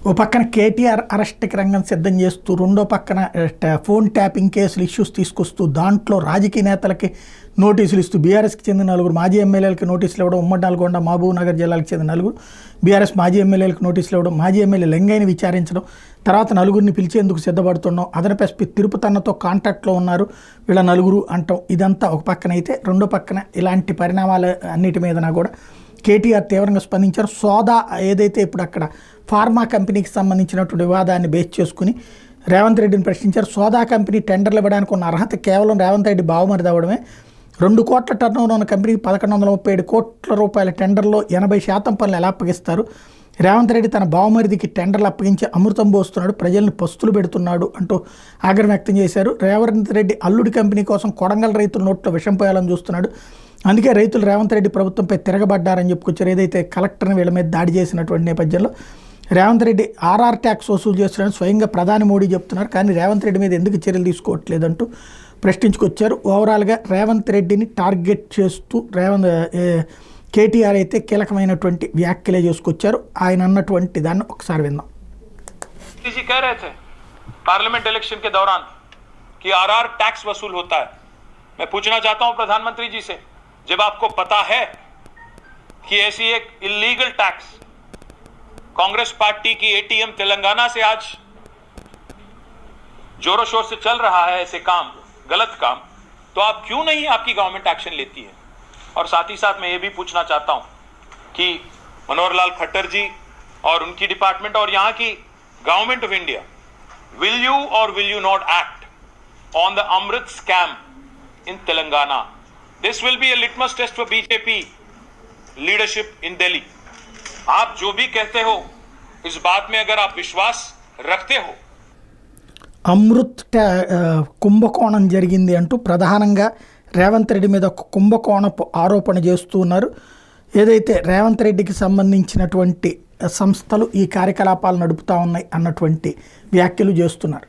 ఓ పక్కన కేటీఆర్ అరెస్ట్కి రంగం సిద్ధం చేస్తూ రెండో పక్కన ఫోన్ ట్యాపింగ్ కేసులు ఇష్యూస్ తీసుకొస్తూ దాంట్లో రాజకీయ నేతలకి నోటీసులు ఇస్తూ బీఆర్ఎస్కి చెందిన 9 మాజీ ఎమ్మెల్యేలకు నోటీసులు ఇవ్వడం, ఉమ్మడి నల్గొండ మహబూబ్ నగర్ జిల్లాలకు చెందిన 9 బీఆర్ఎస్ మాజీ ఎమ్మెల్యేలకు నోటీసులు ఇవ్వడం, మాజీ ఎమ్మెల్యే లెంగైని విచారించడం, తర్వాత 9 పిలిచేందుకు సిద్ధపడుతున్నాం, అదనపు ఎస్పీ తిరుపతన్నతో కాంటాక్ట్లో ఉన్నారు వీళ్ళ 9 అంటాం. ఇదంతా ఒక పక్కన అయితే రెండో పక్కన ఇలాంటి పరిణామాలు అన్నిటి మీదన కూడా కేటీఆర్ తీవ్రంగా స్పందించారు. సోదా ఏదైతే ఇప్పుడు అక్కడ ఫార్మా కంపెనీకి సంబంధించినటువంటి వివాదాన్ని బేస్ చేసుకుని రేవంత్ రెడ్డిని ప్రశ్నించారు. సోదా కంపెనీ టెండర్లు ఇవ్వడానికి ఉన్న అర్హత కేవలం రేవంత్ రెడ్డి బావమరిది అవ్వడమే. 2 కోట్ల టర్నోవర్ ఉన్న కంపెనీకి 1137 కోట్ల రూపాయల టెండర్లో 80% పనులు ఎలా అప్పగిస్తారు? రేవంత్ రెడ్డి తన బావమరిదికి టెండర్లు అప్పగించి అమృతం పోస్తున్నాడు, ప్రజల్ని పస్తులు పెడుతున్నాడు అంటూ ఆగ్రహం వ్యక్తం చేశారు. రేవంత్ రెడ్డి అల్లుడి కంపెనీ కోసం కొడంగల్ రైతుల నోట్లో విషం పోయాలని చూస్తున్నాడు, అందుకే రైతులు రేవంత్ రెడ్డి ప్రభుత్వంపై తిరగబడ్డారని చెప్పుకొచ్చారు. ఏదైతే కలెక్టర్ని వీళ్ళ మీద దాడి చేసినటువంటి నేపథ్యంలో రేవంత్ రెడ్డి ఆర్ఆర్ ట్యాక్స్ వసూలు చేస్తున్నారని స్వయంగా ప్రధాని మోడీ చెప్తున్నారు, కానీ రేవంత్ రెడ్డి మీద ఎందుకు చర్యలు తీసుకోవట్లేదంటూ ప్రశ్నించుకొచ్చారు. ఓవరాల్గా రేవంత్ రెడ్డిని టార్గెట్ చేస్తూ కేటీఆర్ అయితే కీలకమైనటువంటి వ్యాఖ్యలే చేసుకొచ్చారు. ఆయన అన్నటువంటి దాన్ని ఒకసారి విందాం. पार्लियामेंट इलेक्शन के दौरान कि आरआर टैक्स वसूल होता है, मैं पूछना चाहता हूं प्रधानमंत्री जी से, जब आपको पता है कि ऐसी एक इलीगल टैक्स कांग्रेस पार्टी की एटीएम तेलंगाना से आज जोरों शोर से चल रहा है ऐसे काम, गलत काम, तो आप क्यों नहीं आपकी गवर्नमेंट एक्शन लेती है? और साथ ही साथ मैं ये भी पूछना चाहता हूं कि मनोहर लाल खट्टर जी और उनकी डिपार्टमेंट और यहां की government of India, will you or will you not act on the Amrit scam in Telangana? This will be a litmus test for BJP leadership in Delhi. आप जो भी कहते हो इस बात में अगर आप विश्वास रखते हो. అమృత్ కుంభకోణం జరిగింది అంటూ ప్రధానంగా రేవంత్ రెడ్డి మీద ఒక కుంభకోణపు ఆరోపణ చేస్తూ ఉన్నారు. ఏదైతే రేవంత్ రెడ్డికి సంబంధించినటువంటి సంస్థలు ఈ కార్యకలాపాలు నడుపుతూ ఉన్నాయి అన్నటువంటి వ్యాఖ్యలు చేస్తున్నారు.